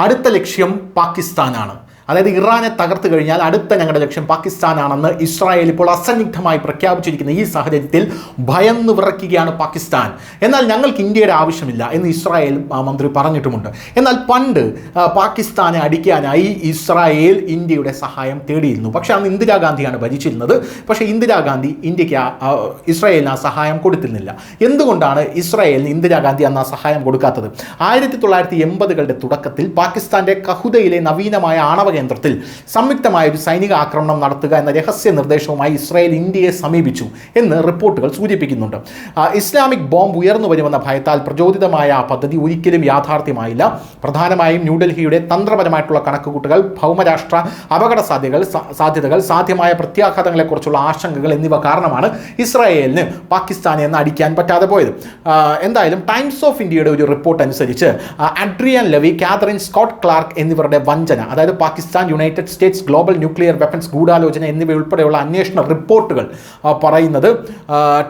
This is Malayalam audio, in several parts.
അടുത്ത ലക്ഷ്യം പാകിസ്ഥാനാണ്. അതായത് ഇറാനെ തകർത്ത് കഴിഞ്ഞാൽ അടുത്ത ഞങ്ങളുടെ ലക്ഷ്യം പാകിസ്ഥാനാണെന്ന് ഇസ്രായേൽ ഇപ്പോൾ അസന്നിഗ്ധമായി പ്രഖ്യാപിച്ചിരിക്കുന്ന ഈ സാഹചര്യത്തിൽ ഭയന്ന് വിറയ്ക്കുകയാണ് പാകിസ്ഥാൻ. എന്നാൽ ഞങ്ങൾക്ക് ഇന്ത്യയുടെ ആവശ്യമില്ല എന്ന് ഇസ്രായേൽ മന്ത്രി പറഞ്ഞിട്ടുമുണ്ട്. എന്നാൽ പണ്ട് പാകിസ്ഥാനെ അടിക്കാനായി ഇസ്രായേൽ ഇന്ത്യയുടെ സഹായം തേടിയിരുന്നു. പക്ഷേ അന്ന് ഇന്ദിരാഗാന്ധിയാണ് ഭരിച്ചിരുന്നത്. പക്ഷേ ഇന്ദിരാഗാന്ധി ഇന്ത്യക്ക് ഇസ്രായേലിന് ആ സഹായം കൊടുത്തിരുന്നില്ല. എന്തുകൊണ്ടാണ് ഇസ്രായേലിന് ഇന്ദിരാഗാന്ധി അന്ന് ആ സഹായം കൊടുക്കാത്തത്? 1980കളുടെ തുടക്കത്തിൽ പാകിസ്ഥാന്റെ കഹുദയിലെ നവീനമായ ആണവ കേന്ദ്രത്തിൽ സംയുക്തമായ ഒരു സൈനിക ആക്രമണം നടത്തുക എന്ന രഹസ്യ നിർദ്ദേശവുമായി ഇസ്രായേൽ ഇന്ത്യയെ സമീപിച്ചു എന്ന് റിപ്പോർട്ടുകൾ സൂചിപ്പിക്കുന്നുണ്ട്. ഇസ്ലാമിക് ബോംബ് ഉയർന്നു വരുമെന്ന ഭയത്താൽ പ്രചോദിതമായ ആ പദ്ധതി ഒരിക്കലും യാഥാർത്ഥ്യമായില്ല. പ്രധാനമായും ന്യൂഡൽഹിയുടെ തന്ത്രപരമായിട്ടുള്ള കണക്കുകൂട്ടലുകൾ, ഭൗമരാഷ്ട്ര അപകട സാധ്യതകൾ, സാധ്യമായ പ്രത്യാഘാതങ്ങളെക്കുറിച്ചുള്ള ആശങ്കകൾ എന്നിവ കാരണമാണ് ഇസ്രായേലിന് പാകിസ്ഥാനെ എന്ന് അടിക്കാൻ പറ്റാതെ പോയത്. എന്തായാലും ടൈംസ് ഓഫ് ഇന്ത്യയുടെ ഒരു റിപ്പോർട്ട് അനുസരിച്ച് Adrian Levy, Catherine Scott Clark എന്നിവരുടെ വഞ്ചന, അതായത് Pakistan, United States global nuclear weapons ഗൂഢാലോചന എന്നിവയുൾപ്പെടെയുള്ള അന്വേഷണ റിപ്പോർട്ടുകൾ പറയുന്നത്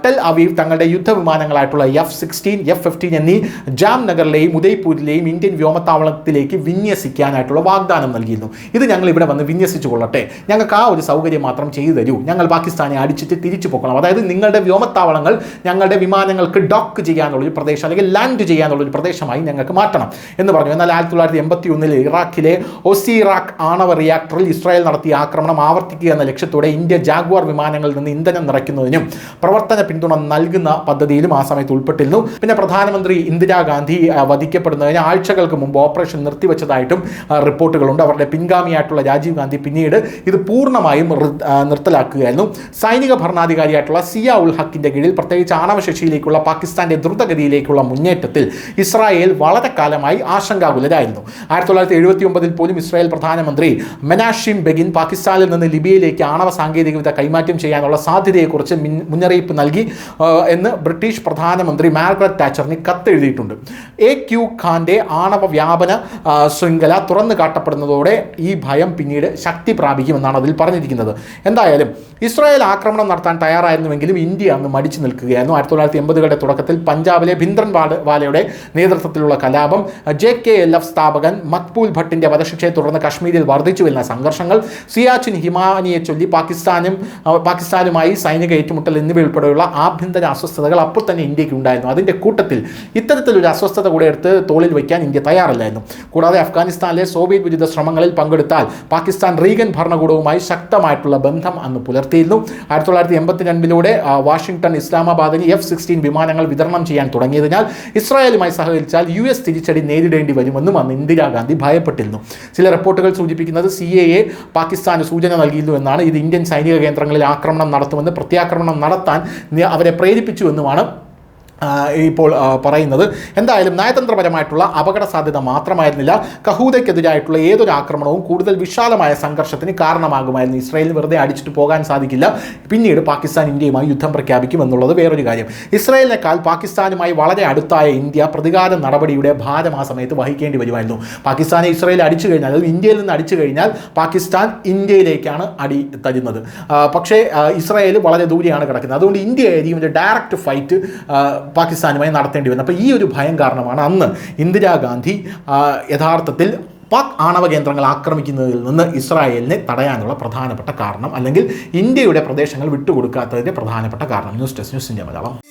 ടെൽ അവീവ് തങ്ങളുടെ യുദ്ധവിമാനങ്ങളായിട്ടുള്ള F-16, F-15 എന്നീ ജാംനഗറിലെയും ഉദയ്പൂരിലെയും ഇന്ത്യൻ വ്യോമത്താവളത്തിലേക്ക് വിന്യസിക്കാനായിട്ടുള്ള വാഗ്ദാനം നൽകിയിരുന്നു. ഇത് ഞങ്ങൾ ഇവിടെ വന്ന് വിന്യസിച്ചു കൊള്ളട്ടെ, ഞങ്ങൾക്ക് ആ ഒരു സൗകര്യം മാത്രം ചെയ്തു തരൂ, ഞങ്ങൾ പാകിസ്ഥാനെ അടിച്ചിട്ട് തിരിച്ചു പോകണം, അതായത് നിങ്ങളുടെ വ്യോമത്താവളങ്ങൾ ഞങ്ങളുടെ വിമാനങ്ങൾക്ക് ഡോക്ക് ചെയ്യാനുള്ളൊരു പ്രദേശം അല്ലെങ്കിൽ ലാൻഡ് ചെയ്യാനുള്ളൊരു പ്രദേശമായി ഞങ്ങൾക്ക് മാറ്റണം എന്ന് പറഞ്ഞു. എന്നാൽ 1981 ഇറാഖിലെ ഒസിറാഖ് ആണവ റിയാക്ടറിൽ ഇസ്രായേൽ നടത്തിയ ആക്രമണം ആവർത്തിക്കുക എന്ന ലക്ഷ്യത്തോടെ ഇന്ത്യ ജാഗ്വാർ വിമാനങ്ങളിൽ നിന്ന് ഇന്ധനം നിറയ്ക്കുന്നതിനും പ്രവർത്തന പിന്തുണ നൽകുന്ന പദ്ധതിയിലും ആ സമയത്ത് ഉൾപ്പെട്ടിരുന്നു. പിന്നെ പ്രധാനമന്ത്രി ഇന്ദിരാഗാന്ധി വധിക്കപ്പെടുന്നതിന് ആഴ്ചകൾക്ക് മുമ്പ് ഓപ്പറേഷൻ നിർത്തിവെച്ചതായിട്ടും റിപ്പോർട്ടുകളുണ്ട്. അവരുടെ പിൻഗാമിയായിട്ടുള്ള രാജീവ് ഗാന്ധി പിന്നീട് ഇത് പൂർണ്ണമായും നിർത്തലാക്കുകയായിരുന്നു. സൈനിക ഭരണാധികാരിയായിട്ടുള്ള സിയ ഉൽ ഹക്കിന്റെ കീഴിൽ പ്രത്യേകിച്ച് ആണവശേഷിയിലേക്കുള്ള പാകിസ്ഥാന്റെ ദ്രുതഗതിയിലേക്കുള്ള മുന്നേറ്റത്തിൽ ഇസ്രായേൽ വളരെ കാലമായി ആശങ്കാകുലരായിരുന്നു. 1979 പോലും ഇസ്രായേൽ പ്രധാനമന്ത്രി മെനാഷിം ബെഗിൻ പാകിസ്ഥാനിൽ നിന്ന് ലിബിയയിലേക്ക് ആണവ സാങ്കേതികവിദ്യ കൈമാറ്റം ചെയ്യാനുള്ള സാധ്യതയെക്കുറിച്ച് മുന്നറിയിപ്പ് നൽകി എന്ന് ബ്രിട്ടീഷ് പ്രധാനമന്ത്രി മാർഗരറ്റ് താച്ചറിന് കത്തെഴുതിയിട്ടുണ്ട്. AQ ഖാന്റെ ആണവ വ്യാപന ശൃംഖല തുറന്നു കാട്ടപ്പെടുന്നതോടെ ഈ ഭയം പിന്നീട് ശക്തി പ്രാപിക്കുമെന്നാണ് അതിൽ പറഞ്ഞിരിക്കുന്നത്. എന്തായാലും ഇസ്രായേൽ ആക്രമണം നടത്താൻ തയ്യാറായിരുന്നുവെങ്കിലും ഇന്ത്യ അന്ന് മടിച്ചു നിൽക്കുകയായിരുന്നു. 1980കളുടെ തുടക്കത്തിൽ പഞ്ചാബിലെ ഭിന്ദ്രൻവാലയുടെ നേതൃത്വത്തിലുള്ള കലാപം, JKLF സ്ഥാപകൻ മക്ബൂൽ ഭട്ടിന്റെ വധശിക്ഷയെ തുടർന്ന് കശ്മീരിൽ വർദ്ധിച്ചു വരുന്ന സംഘർഷങ്ങൾ, സിയാച്ചിൻ ഹിമാനിയെ ചൊല്ലി പാകിസ്ഥാനുമായി സൈനിക ഏറ്റുമുട്ടൽ എന്നിവയുൾപ്പെടെയുള്ള ആഭ്യന്തര അസ്വസ്ഥതകൾ അപ്പോൾ തന്നെ ഇന്ത്യക്ക് ഉണ്ടായിരുന്നു. അതിൻ്റെ കൂട്ടത്തിൽ ഇത്തരത്തിലൊരു അസ്വസ്ഥത കൂടെ എടുത്ത് തോളിൽ വയ്ക്കാൻ ഇന്ത്യ തയ്യാറല്ലായിരുന്നു. കൂടാതെ അഫ്ഗാനിസ്ഥാനിലെ സോവിയറ്റ് വിരുദ്ധ ശ്രമങ്ങളിൽ പങ്കെടുത്താൽ പാകിസ്ഥാൻ റീഗൻ ഭരണകൂടവുമായി ശക്തമായിട്ടുള്ള ബന്ധം അന്ന് പുലർത്തിയിരുന്നു. 1982 വാഷിംഗ്ടൺ ഇസ്ലാമാബാദിന് F-16 വിമാനങ്ങൾ വിതരണം ചെയ്യാൻ തുടങ്ങിയതിനാൽ ഇസ്രായേലുമായി സഹകരിച്ചാൽ US തിരിച്ചടി നേരിടേണ്ടി വരുമെന്നും അന്ന് ഇന്ദിരാഗാന്ധി ഭയപ്പെട്ടിരുന്നു. ചില റിപ്പോർട്ടുകൾ സൂചിപ്പിക്കുന്നത് CIA പാകിസ്ഥാന് സൂചന നൽകിയിരുന്നു എന്നാണ്. ഇത് ഇന്ത്യൻ സൈനിക കേന്ദ്രങ്ങളിൽ ആക്രമണം നടത്തുമെന്ന്, പ്രത്യാക്രമണം നടത്താൻ അവരെ പ്രേരിപ്പിച്ചുവെന്നുമാണ് ഇപ്പോൾ പറയുന്നത്. എന്തായാലും നയതന്ത്രപരമായിട്ടുള്ള അപകട സാധ്യത മാത്രമായിരുന്നില്ല, കഹൂദയ്ക്കെതിരായിട്ടുള്ള ഏതൊരു ആക്രമണവും കൂടുതൽ വിശാലമായ സംഘർഷത്തിന് കാരണമാകുമായിരുന്നു. ഇസ്രായേലിന് വെറുതെ അടിച്ചിട്ട് പോകാൻ സാധിക്കില്ല. പിന്നീട് പാകിസ്ഥാൻ ഇന്ത്യയുമായി യുദ്ധം പ്രഖ്യാപിക്കും എന്നുള്ളത് വേറൊരു കാര്യം. ഇസ്രായേലിനേക്കാൾ പാകിസ്ഥാനുമായി വളരെ അടുത്തായ ഇന്ത്യ പ്രതികാര നടപടിയുടെ ഭാരം ആ സമയത്ത് വഹിക്കേണ്ടി വരുമായിരുന്നു. പാകിസ്ഥാനെ ഇസ്രായേൽ അടിച്ചു കഴിഞ്ഞാൽ, അതായത് ഇന്ത്യയിൽ നിന്ന് അടിച്ചു കഴിഞ്ഞാൽ പാകിസ്ഥാൻ ഇന്ത്യയിലേക്കാണ് അടി തരുന്നത്. പക്ഷേ ഇസ്രായേൽ വളരെ ദൂരെയാണ് കിടക്കുന്നത്. അതുകൊണ്ട് ഇന്ത്യയായിരിക്കും ഒരു ഡയറക്റ്റ് ഫൈറ്റ് പാകിസ്ഥാനുമായി നടത്തേണ്ടി വന്നു. അപ്പോൾ ഈ ഒരു ഭയം കാരണമാണ് അന്ന് ഇന്ദിരാഗാന്ധി യഥാർത്ഥത്തിൽ പാക് ആണവ കേന്ദ്രങ്ങൾ ആക്രമിക്കുന്നതിൽ നിന്ന് ഇസ്രായേലിനെ തടയാനുള്ള പ്രധാനപ്പെട്ട കാരണം, അല്ലെങ്കിൽ ഇന്ത്യയുടെ പ്രദേശങ്ങൾ വിട്ടുകൊടുക്കാത്തതിൻ്റെ പ്രധാനപ്പെട്ട കാരണം. News desk, news India Malayalam.